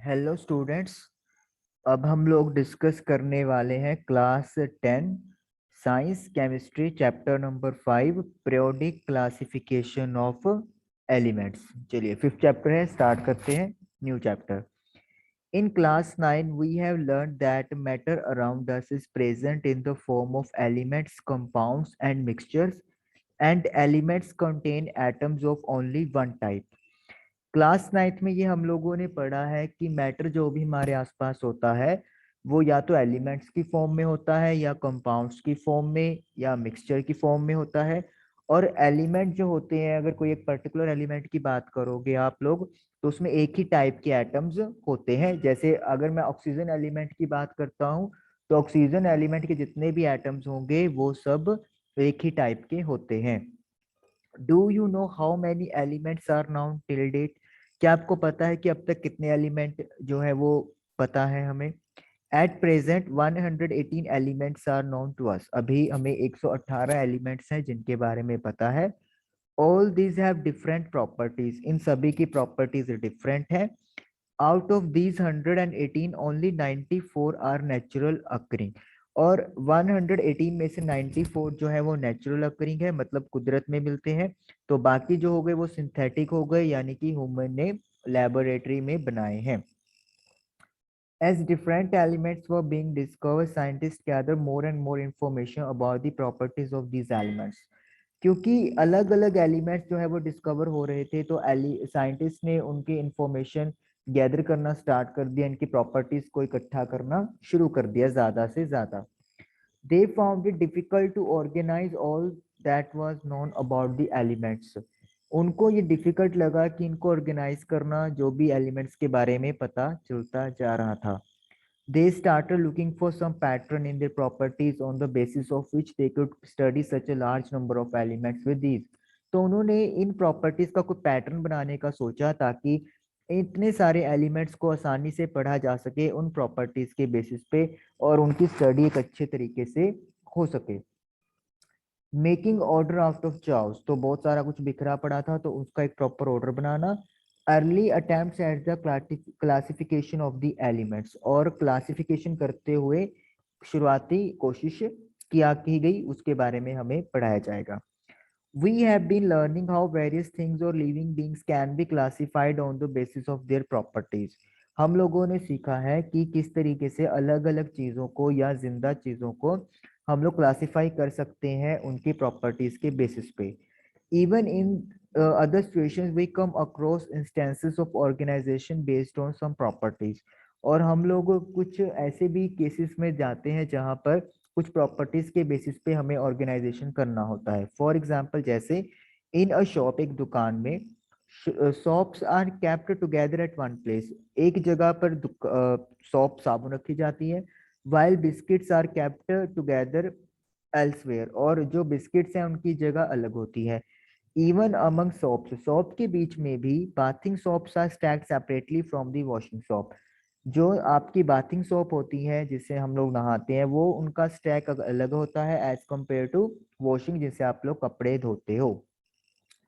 Hello students. अब हम लोग डिस्कस करने वाले हैं class 10 science chemistry chapter number 5 periodic classification of elements. चलिए फिफ्थ चैप्टर है, स्टार्ट करते हैं new chapter. In class 9 we have learned that matter around us is present in the form of elements, compounds and mixtures, and elements contain atoms of only one type. Class ninth में ये हम लोगों ने पढ़ा है कि matter जो भी हमारे आसपास होता है वो या तो एलिमेंट्स की फॉर्म में होता है या कंपाउंड्स की फॉर्म में या मिक्सचर की फॉर्म में होता है। और एलिमेंट जो होते हैं, अगर कोई एक पर्टिकुलर एलिमेंट की बात करोगे आप लोग, तो उसमें एक ही टाइप के एटम्स होते हैं। जैसे अगर मैं ऑक्सीजन एलिमेंट की बात करता हूँ तो ऑक्सीजन एलिमेंट के जितने भी एटम्स होंगे वो सब एक ही टाइप के होते हैं। Do you know how many elements are known till date? क्या आपको पता है कि अब तक कितने एलिमेंट जो है वो पता है हमें? At present 118 elements are known to us. अभी हमें 118 एलिमेंट्स हैं जिनके बारे में पता है। All these have different properties. इन सभी की प्रॉपर्टीज डिफरेंट है। Out of these 118 only 94 are natural occurring. और 118 में से 94 जो है वो नेचुरल अकरिंग है, मतलब कुदरत में मिलते हैं। तो बाकी जो हो गए वो सिंथेटिक हो गए, यानी कि ह्यूमन ने लेबोरेटरी में बनाए हैं। As different elements were being discovered, scientists gathered more and more information about the properties of these elements. क्योंकि अलग अलग एलिमेंट्स जो है वो डिस्कवर हो रहे थे, तो साइंटिस्ट ने उनकी इंफॉर्मेशन गैदर करना स्टार्ट कर दिया, इनकी प्रॉपर्टीज को इकट्ठा करना शुरू कर दिया ज्यादा से ज्यादा। They found it difficult to organize all that was known about the elements. उनको ये डिफिकल्ट लगा कि इनको ऑर्गेनाइज करना जो भी एलिमेंट्स के बारे में पता चलता जा रहा था। They started looking for some pattern in their properties on the basis of which they could study such a large number of elements with these. तो उन्होंने इन प्रॉपर्टीज का कोई पैटर्न बनाने का सोचा ताकि इतने सारे एलिमेंट्स को आसानी से पढ़ा जा सके उन प्रॉपर्टीज के बेसिस पे, और उनकी स्टडी एक अच्छे तरीके से हो सके। Making order out of chaos, तो बहुत सारा कुछ बिखरा पड़ा था तो उसका एक proper order banana. Early attempts at the classification of the elements, और क्लासिफिकेशन करते हुए शुरुआती कोशिश किया की गई, उसके बारे में हमें पढ़ाया जाएगा। We have been learning how various things or living beings can be classified on the basis of their properties. हम लोगों ने सीखा है कि किस तरीके से अलग अलग चीजों को या जिंदा चीजों को हम लोग क्लासिफाई कर सकते हैं उनकी प्रॉपर्टीज के बेसिस पे। Even in other situations we come across instances of organisation based on some properties. और हम लोग कुछ ऐसे भी केसेस में जाते हैं जहां पर कुछ प्रॉपर्टीज के बेसिस पे हमें ऑर्गेनाइजेशन करना होता है। फॉर एग्जाम्पल, जैसे इन अ शॉप, एक दुकान में shops are kept together at one place. एक जगह पर शॉप साबुन रखी जाती है, while biscuits are kept together elsewhere, और जो बिस्किट्स हैं उनकी जगह अलग होती है। इवन अमंग सोप्स, सोप के बीच में भी bathing soaps are stacked separately from the washing soap. जो आपकी बाथिंग सोप होती है जिससे हम लोग नहाते हैं, वो उनका स्टैक अलग होता है एज कंपेयर टू वॉशिंग जिससे आप लोग कपड़े धोते हो।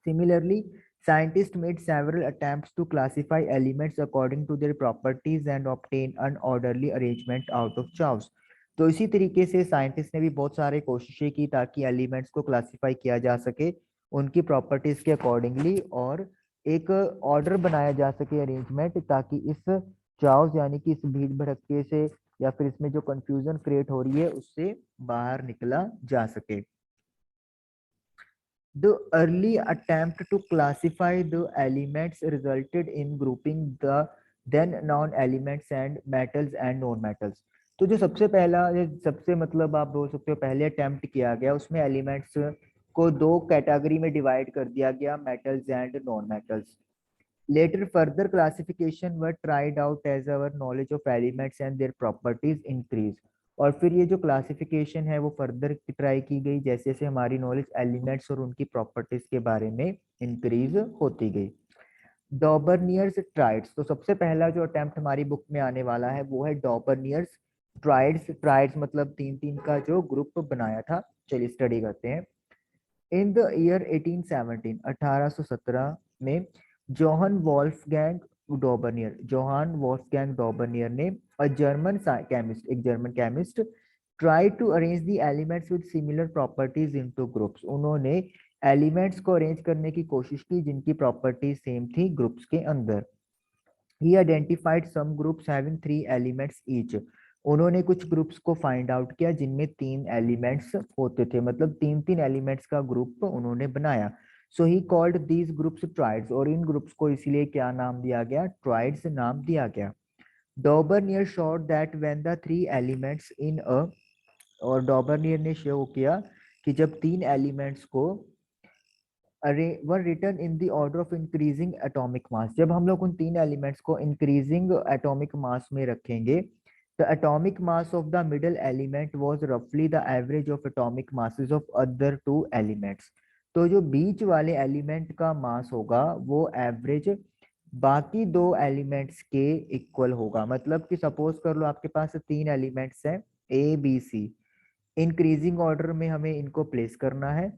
Similarly, scientists made several attempts to classify elements according to their properties and obtain an orderly arrangement out of chaos. तो इसी तरीके से साइंटिस्ट ने भी बहुत सारे कोशिशें की ताकि एलिमेंट्स को क्लासिफाई किया जा सके उनकी प्रॉपर्टीज के अकॉर्डिंगली, और एक ऑर्डर बनाया जा सके, अरेंजमेंट, ताकि इस चाओस यानी कि इस भीड़ भड़के से या फिर इसमें जो कंफ्यूजन क्रिएट हो रही है उससे बाहर निकला जा सके। The early attempt to classify the elements resulted in grouping the then known elements and metals and non-metals. तो जो सबसे पहला, सबसे मतलब आप बोल सकते हो पहले अटेम्प्ट किया गया, उसमें एलिमेंट्स को दो कैटेगरी में डिवाइड कर दिया गया, metals and non metals. Later, further classification were tried out as our knowledge of elements and their properties increased. और फिर ये जो क्लासिफिकेशन है वो फर्दर ट्राई की गई जैसे जैसे हमारी नॉलेज एलिमेंट्स और उनकी प्रॉपर्टीज के बारे में इंक्रीज होती गई। डॉबरनियर्स ट्राइड्स, तो सबसे पहला जो अटेम्प्ट हमारी बुक में आने वाला है वो है डॉबरनियर्स ट्राइड्स। ट्राइड्स मतलब तीन तीन का जो ग्रुप बनाया था। चलिए स्टडी करते हैं। इन द ईयर 1817 में जोहन वॉल्फगैंग डॉबर्नियर, जोहान वॉल्फगैंग डॉबर्नियर ने, अ जर्मन केमिस्ट, एक German chemist, try to arrange the elements with similar properties into groups. उन्होंने एलिमेंट्स को अरेंज करने की कोशिश की जिनकी प्रॉपर्टीज सेम थी ग्रुप्स के अंदर। He identified some groups having 3 elements each. उन्होंने कुछ ग्रुप्स को फाइंड आउट किया जिनमें 3 एलिमेंट्स होते थे, मतलब 3 एलिमेंट्स का ग्रुप उन्होंने बनाया। So he called these groups triads, और इन ग्रुप्स को इसलिए क्या नाम दिया गया, ट्राइड्स नाम दिया गया। Dobereiner showed that when the 3 elements in a, और डॉबर्नियर ने शो किया कि जब 3 एलिमेंट्स को are were return in the order of increasing atomic mass, जब हम लोग उन 3 एलिमेंट्स को इंक्रीजिंग एटॉमिक मास में रखेंगे, the atomic mass of the middle element was रफली the average of atomic masses of other 2 elements. तो जो बीच वाले एलिमेंट का मास होगा वो एवरेज बाकी 2 एलिमेंट्स के इक्वल होगा। मतलब कि सपोज कर लो आपके पास 3 एलिमेंट्स हैं A B C, increasing order में हमें इनको प्लेस करना है।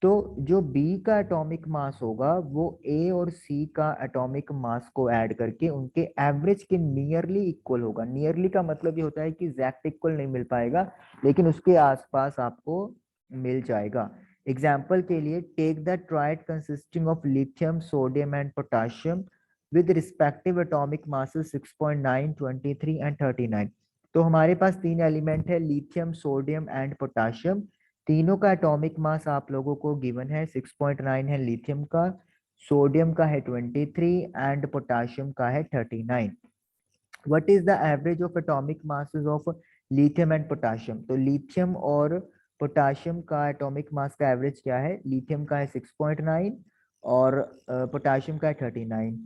तो जो B का एटॉमिक मास होगा वो A और C का एटॉमिक मास को ऐड करके उनके एवरेज के नियरली इक्वल होगा। नियरली का मतलब ये होता है कि एग्जैक्ट इक्वल नहीं मिल पाएगा, लेकिन उसके आसपास आपको मिल जाएगा। एग्जाम्पल के लिए, take the triad consisting of lithium, sodium and potassium with respective atomic masses 6.9, 23 and 39। तो हमारे पास 3 एलिमेंट है, लिथियम, सोडियम एंड पोटाशियम। तीनों का एटॉमिक मास आप लोगों को गिवन है, 6.9 है लिथियम का, सोडियम का है 23 एंड पोटाशियम का है 39। What is the average of atomic masses of lithium and potassium? तो लिथियम और पोटाशियम का एटॉमिक मास का एवरेज क्या है? लिथियम का है 6.9 और पोटाशियम का है 39।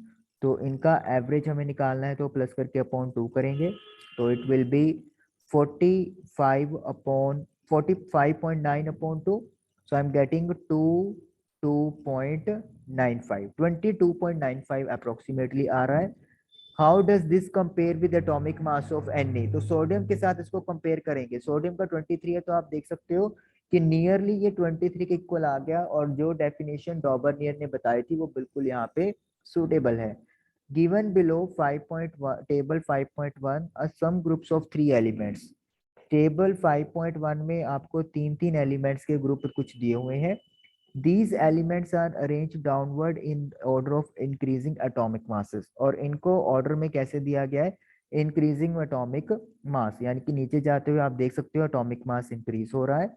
तो इनका एवरेज हमें निकालना है, तो प्लस करके अपॉन 2 करेंगे, तो it will be 45.9 upon 2. So I'm getting 22.95 approximately आ रहा है। How does this compare with atomic mass of Na? तो सोडियम के साथ इसको कंपेयर करेंगे। सोडियम का 23 है, तो आप देख सकते हो कि नियरली ये 23 के इक्वल आ गया, और जो डेफिनेशन डॉबर्नियर ने बताई थी वो बिल्कुल यहाँ पे सुटेबल है। Given below 5.1 table 5.1 some groups of 3 elements. Table 5.1 में आपको 3 एलिमेंट्स के ग्रुप कुछ दिए हुए हैं। These elements are arranged downward in order of increasing atomic masses, और इनको ऑर्डर में कैसे दिया गया है? इंक्रीजिंग एटॉमिक मास, यानी कि नीचे जाते हुए आप देख सकते हो एटॉमिक मास इंक्रीज हो रहा है।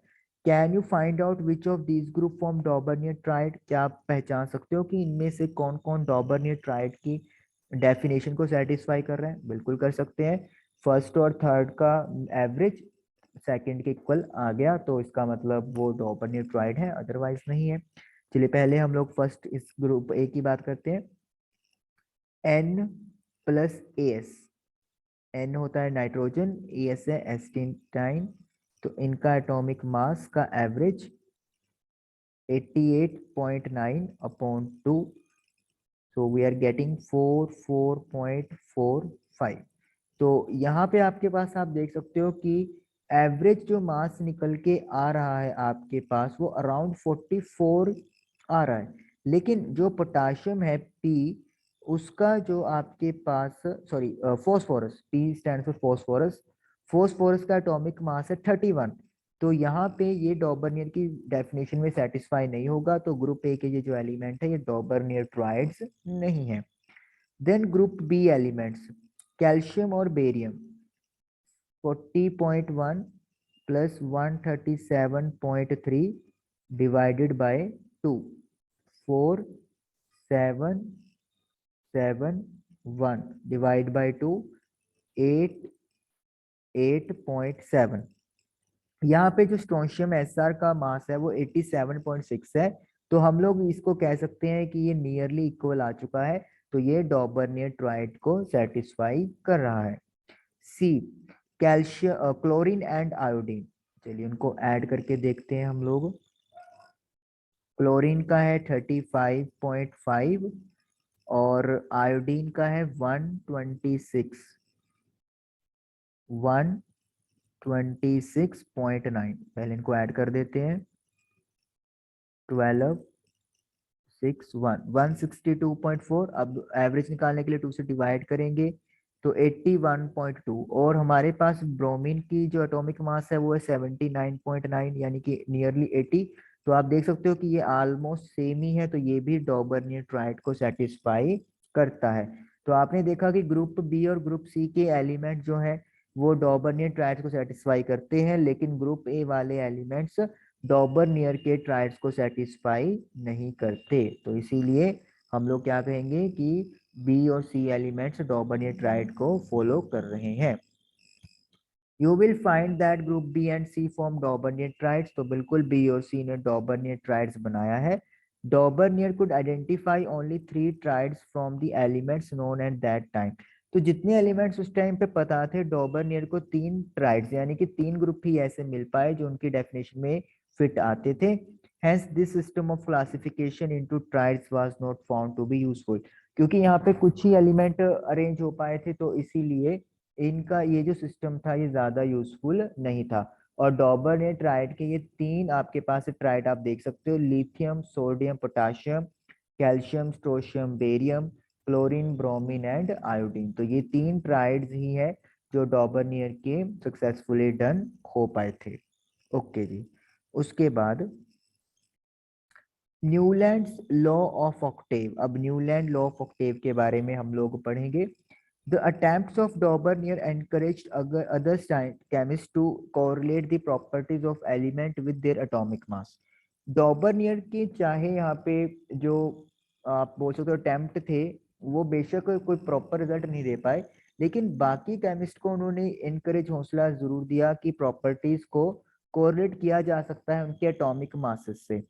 Can you find out which of these group form डॉबर्नियर tried? क्या आप पहचान सकते हो कि इनमें से कौन कौन डॉबर्नियर ट्राइड की डेफिनेशन को सेटिस्फाई कर रहे हैं? बिल्कुल कर सकते हैं। फर्स्ट और थर्ड का एवरेज सेकंड के इक्वल आ गया, तो इसका मतलब वो डॉबर्नियर ट्राइड है, अदरवाइज नहीं है। चलिए पहले हम लोग फर्स्ट इस ग्रुप ए की बात करते हैं। N प्लस AS, N होता है नाइट्रोजन, AS है एस्टिटाइन। तो इनका एटॉमिक मास का average 88.9 upon 2, so we are getting 44.45। तो यहाँ पे आपके पास आप देख सकते हो कि एवरेज जो मास निकल के आ रहा है आपके पास वो अराउंड 44 आ रहा है। लेकिन जो पोटाशियम है P, उसका जो आपके पास, sorry phosphorus, P stand for phosphorus, phosphorus का एटॉमिक मास है 31। तो यहाँ पे ये डॉबर्नियर की डेफिनेशन में सेटिस्फाई नहीं होगा, तो ग्रुप ए के ये जो एलिमेंट है ये डॉबर्नियर ट्राइड्स नहीं है। Then group B elements, calcium और barium, 40.1 plus 137.3 divided by 2, 4771 divide by 2, 8.7। यहाँ पे जो स्ट्रोंशियम एसआर का मास है वो 87.6 है, तो हम लोग इसको कह सकते हैं कि ये नियरली इक्वल आ चुका है, तो ये डॉबर्नियर ट्राइड को सेटिस्फाई कर रहा है। सी, कैल्शियम, क्लोरीन एंड आयोडीन, चलिए उनको ऐड करके देखते हैं हम लोग। क्लोरीन का है 35.5 और आयोडीन का है 126.9। पहले इनको ऐड कर देते हैं। 12, 162.4। अब एवरेज निकालने के लिए 2 से डिवाइड करेंगे तो 81.2। और हमारे पास ब्रोमीन की जो एटॉमिक मास है वो है 79.9 यानी कि नियरली 80। तो आप देख सकते हो कि ये ऑलमोस्ट सेम ही है, तो ये भी डॉबर्नियर ट्राइड को सेटिस्फाई करता है। तो आपने देखा कि ग्रुप बी और ग्रुप सी के एलिमेंट जो है वो डॉबर्नियर ट्राइड्स को सेटिस्फाई करते हैं, लेकिन ग्रुप ए वाले एलिमेंट्स डॉबर्नियर के ट्राइड्स को सेटिस्फाई नहीं करते। तो इसीलिए हम लोग क्या कहेंगे कि बी और सी एलिमेंट्स डॉबर्नियर ट्राइड को फॉलो कर रहे हैं। You will find that group B and C form Dobereiner triads. तो बिल्कुल बी और सी ने डॉबर्नियर ट्राइड्स बनाया है। डॉबर्नियर could identify only 3 triads from the elements known at that time. तो जितने एलिमेंट्स उस टाइम पे पता थे, डॉबर्नियर को 3 ट्राइड्स यानी कि 3 ग्रुप ही ऐसे मिल पाए जो उनकी डेफिनेशन में फिट आते थे। Hence, this system of classification into triads was not found to be useful। क्योंकि यहाँ पे कुछ ही एलिमेंट अरेंज हो पाए थे, तो इसीलिए इनका ये जो सिस्टम था ये ज्यादा यूजफुल नहीं था। और डॉबर ने ट्राइड के ये 3 आपके पास ट्राइड आप देख सकते हो, lithium, sodium, potassium, calcium, strontium, barium, chlorine, bromine and iodine. तो ये 3 ट्राइड्स ही है जो डॉबर्नियर के सक्सेसफुली डन हो पाए थे। ओके जी। उसके बाद न्यूलैंड्स लॉ ऑफ ऑक्टेव। अब न्यूलैंड लॉ ऑफ ऑक्टेव के बारे में हम लोग पढ़ेंगे। The attempts of Daubernier encouraged other chemists to correlate the properties of element with their atomic mass। Daubernier के चाहे यहाँ पे जो आप बोल सकते हो अटेम्प्ट थे, वो बेशक कोई प्रॉपर रिजल्ट नहीं दे पाए, लेकिन बाकी केमिस्ट को उन्होंने इनकरेज, हौसला जरूर दिया कि प्रॉपर्टीज को कोरिलेट किया जा सकता है उनके एटॉमिक मासेस से।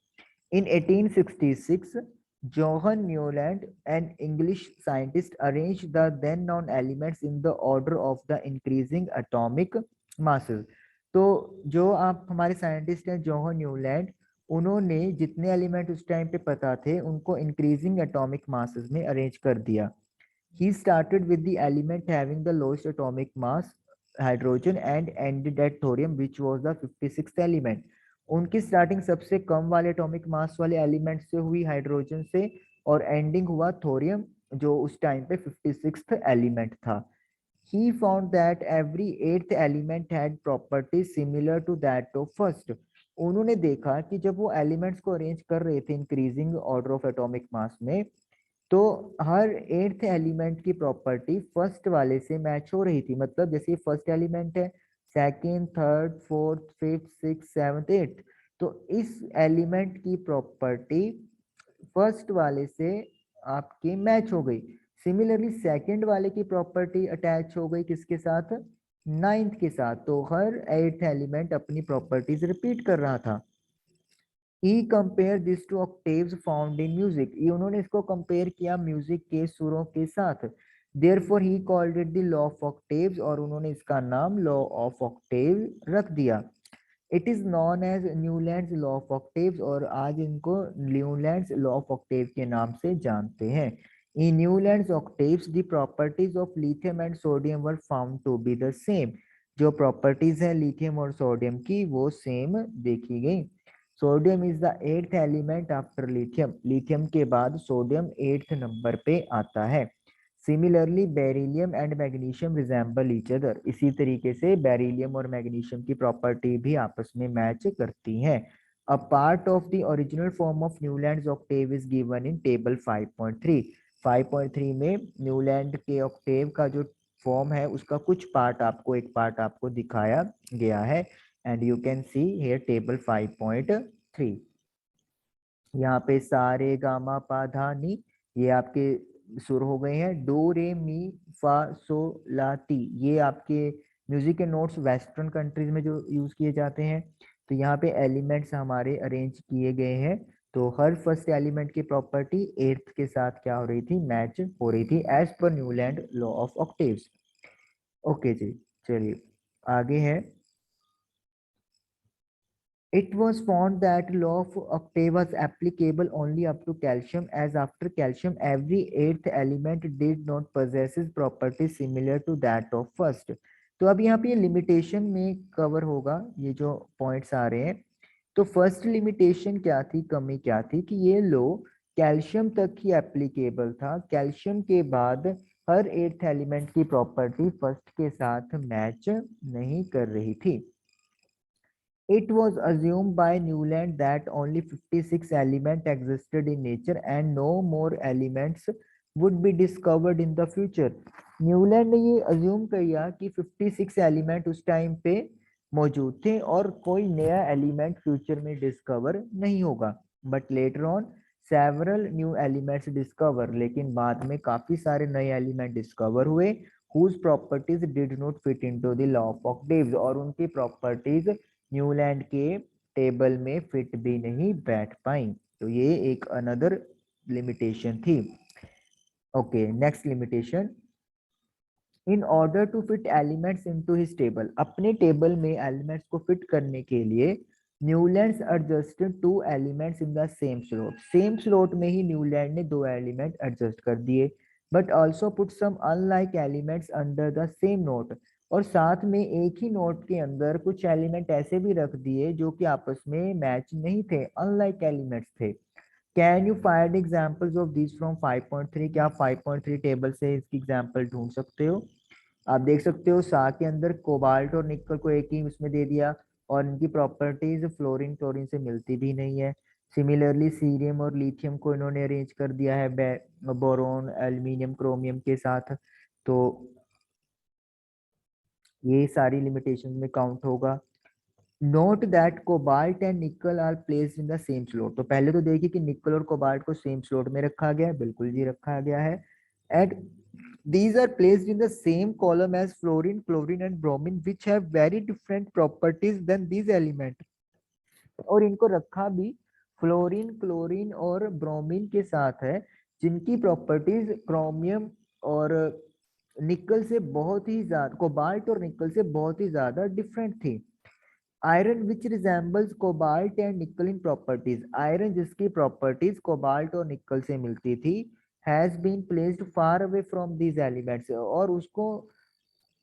In 1866, Johann Newland, an English scientist, arranged the then known elements in the order of the increasing atomic masses। तो जो आप हमारे साइंटिस्ट हैं जोहन न्यूलैंड, उन्होंने जितने एलिमेंट उस टाइम पे पता थे उनको इंक्रीजिंग एटॉमिक मासेस में अरेंज कर दिया। He started with the element having the lowest atomic mass, hydrogen, and ended at thorium, which was the 56th element। उनकी स्टार्टिंग सबसे कम वाले एटॉमिक मास वाले एलिमेंट से हुई, हाइड्रोजन से, और एंडिंग हुआ थोरियम जो उस टाइम पे 56th एलिमेंट था। He found that every 8th element had properties similar to that of first। उन्होंने देखा कि जब वो एलिमेंट्स को अरेंज कर रहे थे increasing order of atomic mass में, तो हर 8th एलिमेंट की प्रॉपर्टी फर्स्ट वाले से मैच हो रही थी। मतलब जैसे फर्स्ट एलिमेंट है, second, third, fourth, fifth, six, seventh, eighth, तो इस एलिमेंट की प्रॉपर्टी फर्स्ट वाले से आपकी मैच हो गई। सिमिलरली सेकंड वाले की प्रॉपर्टी अटैच हो गई किसके साथ, नाइन्थ के साथ। तो हर 8th एलिमेंट अपनी प्रॉपर्टीज रिपीट कर रहा था। He compared this to octaves found in music। ये उन्होंने इसको कंपेयर किया म्यूजिक के सुरों के साथ। Therefore he called it the law of octaves, और उन्होंने इसका नाम law of octave रख दिया। It is known as Newland's law of octaves, और आज इनको न्यूलैंड्स law of octave के नाम से जानते हैं। In Newland's octaves, the properties of lithium and sodium were found to be the same। जो प्रॉपर्टीज हैं लिथियम और सोडियम की वो सेम देखी गई। Sodium is the 8th element after lithium. Lithium के बाद सोडियम 8th नंबर पे आता है। Similarly beryllium and magnesium resemble each other. इसी तरीके से बेरिलियम और मैग्नीशियम की प्रॉपर्टी भी आपस में मैच करती हैं। A part of the original form of Newlands Octave is given in table 5.3। 5.3 में न्यूलैंड के ऑक्टेव का जो फॉर्म है उसका कुछ पार्ट आपको, एक पार्ट आपको दिखाया गया है। And you can see here table 5.3। यहाँ पे सारे गामा पा धा नी ये आपके सुर हो गए हैं। डो रे मी फा सो ला टी ये आपके म्यूजिक के नोट्स वेस्टर्न कंट्रीज में जो यूज किए जाते हैं। तो यहाँ पे एलिमेंट्स हमारे अरेंज किए गए हैं। तो हर फर्स्ट एलिमेंट की प्रॉपर्टी 8th के साथ क्या हो रही थी, मैच हो रही थी एज पर Newland law of octaves. Okay जी, चलिए आगे है। It was found that law of octave was applicable only up to calcium, as after calcium every 8th element did not possess properties similar to that of first। तो अब यहाँ पे ये limitation में कवर होगा ये जो पॉइंट्स आ रहे हैं। तो फर्स्ट लिमिटेशन क्या थी, कमी क्या थी कि ये लो कैल्शियम तक ही एप्लीकेबल था। कैल्शियम के बाद हर 8th एलिमेंट की प्रॉपर्टी फर्स्ट के साथ मैच नहीं कर रही थी। It was assumed by Newland that only 56 elements existed in nature and no more elements would be discovered in the future. Newland ने ये अज्यूम किया कि 56 एलिमेंट उस टाइम पे मौजूद थे और कोई नया एलिमेंट फ्यूचर में डिस्कवर नहीं होगा। But later on several new elements discover, लेकिन बाद में काफी सारे नए एलिमेंट डिस्कवर हुए whose properties did not fit into the law of octaves, और उनकी प्रॉपर्टीज न्यूलैंड के टेबल में फिट भी नहीं बैठ पाई। तो ये एक अनदर लिमिटेशन थी। Okay, next limitation, in order to fit elements into his table, अपने टेबल में एलिमेंट्स को फिट करने के लिए Newland adjusted 2 elements in the same slot, same slot में ही न्यूलैंड ने 2 एलिमेंट एडजस्ट कर दिए। But also put some unlike elements under the same note, और साथ में एक ही नोट के अंदर कुछ एलिमेंट ऐसे भी रख दिए जो कि आपस में मैच नहीं थे, अनलाइक एलिमेंट्स थे। Can you find examples of this from 5.3, क्या 5.3 टेबल से इसकी एग्जांपल ढूंढ सकते हो? आप देख सकते हो सा के अंदर कोबाल्ट और निकल को एक ही उसमें दे दिया और इनकी प्रॉपर्टीज फ्लोरीन क्लोरीन से मिलती भी नहीं है। सिमिलरली सीरियम और लिथियम को इन्होंने अरेंज कर दिया है बोरोन एल्यूमिनियम क्रोमियम के साथ, तो ये सारी लिमिटेशन में काउंट होगा। Note that cobalt and nickel are placed in the same slot, तो पहले तो देखिए कि निकल और कोबाल्ट को सेम स्लॉट में रखा गया है, बिल्कुल जी रखा गया है। And these are placed in the same column as fluorine, chlorine and bromine which have very different properties than these elements, और इनको रखा भी फ्लोरीन क्लोरीन और ब्रोमीन के साथ है जिनकी प्रॉपर्टीज क्रोमियम और निकल से बहुत ही ज्यादा, कोबाल्ट और निकल से बहुत ही ज्यादा डिफरेंट थी। Iron which resembles cobalt and nickel in properties, iron जिसकी प्रॉपर्टीज कोबाल्ट और निकल से मिलती थी, has been placed far away from these elements, और उसको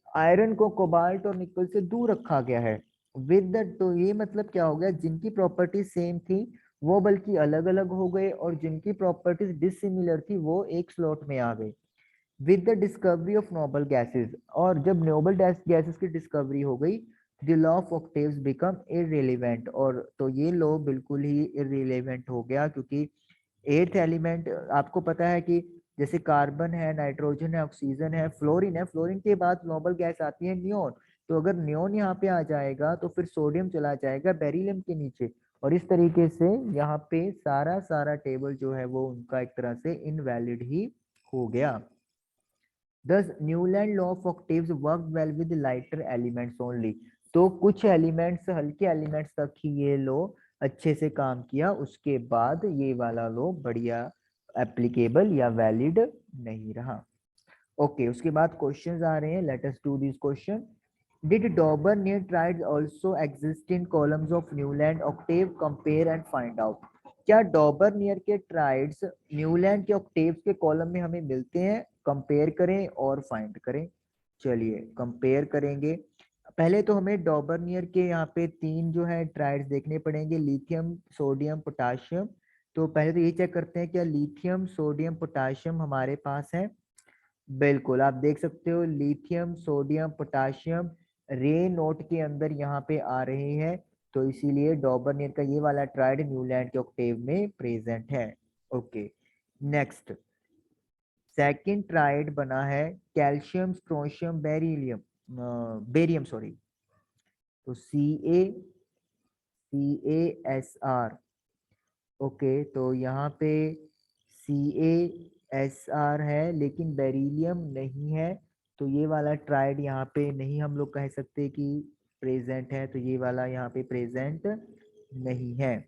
आयरन को कोबाल्ट और निकल से दूर रखा गया है। विद द, तो ये मतलब क्या हो गया, जिनकी प्रॉपर्टीज सेम थी वो बल्कि अलग अलग हो गए और जिनकी प्रॉपर्टीज डिसिमिलर थी वो एक स्लॉट में आ गए। With the discovery of noble gases, और जब नोबल गैसेस की डिस्कवरी हो गई, the law of octaves become irrelevant, और तो ये लॉ बिल्कुल ही इररिलेवेंट हो गया, क्योंकि 8th एलिमेंट आपको पता है कि जैसे कार्बन है, नाइट्रोजन है, ऑक्सीजन है, फ्लोरीन है, फ्लोरीन के बाद नोबल गैस आती है नियोन, तो अगर नियोन यहाँ पे आ जाएगा तो फिर सोडियम चला जाएगा बेरिलियम के नीचे, और इस तरीके से यहाँ पे सारा सारा टेबल जो है वो उनका एक तरह से इनवैलिड ही हो गया। Thus, Newland law of octaves worked well with lighter elements only. तो कुछ एलिमेंट्स, हल्के एलिमेंट्स तक ही ये लो अच्छे से काम किया, उसके बाद ये वाला लो बढ़िया एप्लीकेबल या वैलिड नहीं रहा। ओके, उसके बाद क्वेश्चंस आ रहे हैं, let us do this question. Did Dauber-Near triads also exist in columns of Newland octave? Compare and find out. क्या डॉबर-नियर के ट्राइड्स न्यूलैंड के ऑक्टेव्स के कॉलम में हमें मिलते हैं? कंपेयर करें और फाइंड करें। चलिए कंपेयर करेंगे। पहले तो हमें डॉबर-नियर के यहाँ पे 3 जो है ट्राइड्स देखने पड़ेंगे, लिथियम सोडियम पोटाशियम। तो पहले तो ये चेक करते हैं क्या लिथियम सोडियम पोटाशियम हमारे पास है। बिल्कुल, आप देख सकते हो लिथियम सोडियम पोटाशियम रे नोट के अंदर यहाँ पे आ रहे हैं, तो इसीलिए डॉबरनियर का ये वाला ट्राइड न्यूलैंड के ऑक्टेव में प्रेजेंट है। ओके, नेक्स्ट सेकंड ट्राइड बना है calcium strontium beryllium barium sorry, तो CaSr। ओके, तो यहाँ पे CaSr है लेकिन बेरिलियम नहीं है, तो ये वाला ट्राइड यहाँ पे नहीं हम लोग कह सकते कि प्रेजेंट है, तो ये वाला यहाँ पे प्रेजेंट नहीं है।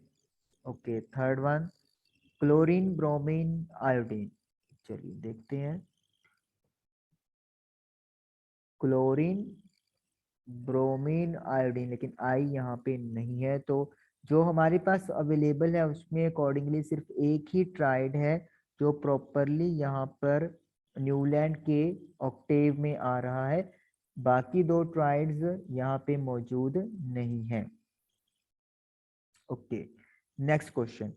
Okay, third one chlorine bromine iodine. चलिए देखते हैं, क्लोरीन ब्रोमीन आयोडीन, लेकिन आई यहाँ पे नहीं है, तो जो हमारे पास अवेलेबल है उसमें अकॉर्डिंगली सिर्फ एक ही ट्राइड है जो प्रॉपरली यहाँ पर न्यूलैंड के ऑक्टेव में आ रहा है, बाकी 2 ट्राइड्स यहाँ पे मौजूद नहीं है। Okay, next question.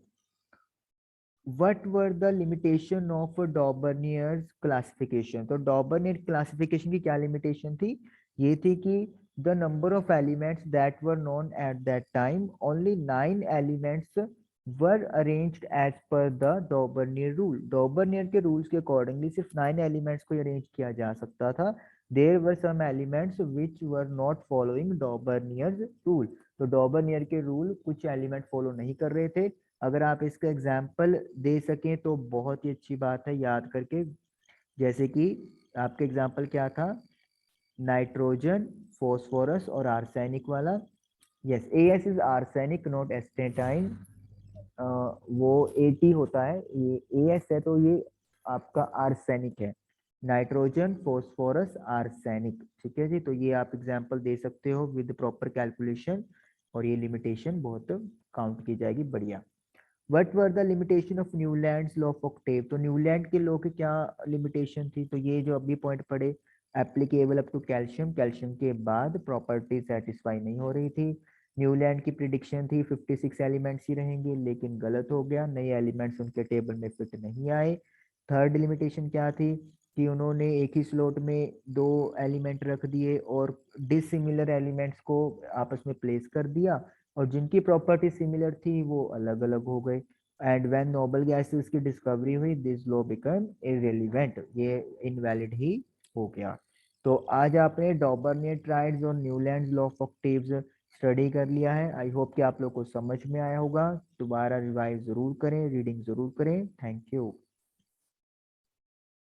What were the limitation of Daubenier's classification? तो डॉबरनियर क्लासिफिकेशन की क्या लिमिटेशन थी? ये थी कि the number of elements that were known at that time, only 9 elements were arranged as per the Daubernier rule. डॉबरनियर के rules के accordingly सिर्फ 9 एलिमेंट्स को अरेंज किया जा सकता था. There were some elements which were not following Daubernier rule. तो डॉबरनियर के रूल कुछ एलिमेंट फॉलो नहीं कर रहे थे. अगर आप इसका एग्जाम्पल दे सकें तो बहुत ही अच्छी बात है याद करके. जैसे कि आपके एग्जाम्पल क्या था? नाइट्रोजन, फॉस्फोरस और आर्सेनिक वाला. Yes, S is arsenic not astatine. वो एटी होता है, ये एस है तो ये आपका आर्सेनिक है. Nitrogen, phosphorus, arsenic. ठीक है जी, तो ये आप एग्जाम्पल दे सकते हो विद प्रॉपर कैलकुलेशन और ये लिमिटेशन बहुत काउंट की जाएगी. बढ़िया. What were the limitation of Newlands law of Octave? तो न्यूलैंड के लॉ की क्या लिमिटेशन थी? तो ये जो अभी पॉइंट पढ़े, applicable up to calcium, calcium के बाद प्रॉपर्टी सेटिस्फाई नहीं हो रही थी. न्यूलैंड की प्रिडिक्शन थी 56 एलिमेंट्स ही रहेंगे, लेकिन गलत हो गया, नए एलिमेंट्स उनके टेबल में फिट नहीं आए. थर्ड लिमिटेशन क्या थी? कि उन्होंने एक ही स्लॉट में 2 एलिमेंट रख दिए और डिसिमिलर एलिमेंट्स को आपस में प्लेस कर दिया, और जिनकी प्रॉपर्टी सिमिलर थी वो अलग अलग हो गए. एंड व्हेन नोबल गैसेस की डिस्कवरी हुई, दिस लॉ बिकम इररिलेवेंट, ये इनवैलिड ही हो गया. तो आज आपने डॉबरनियर ट्राइड्स और Newlands law of octaves study कर लिया है. आई होप कि आप लोग को समझ में आया होगा. दोबारा रिवाइज जरूर करें, रीडिंग जरूर करें. Thank you.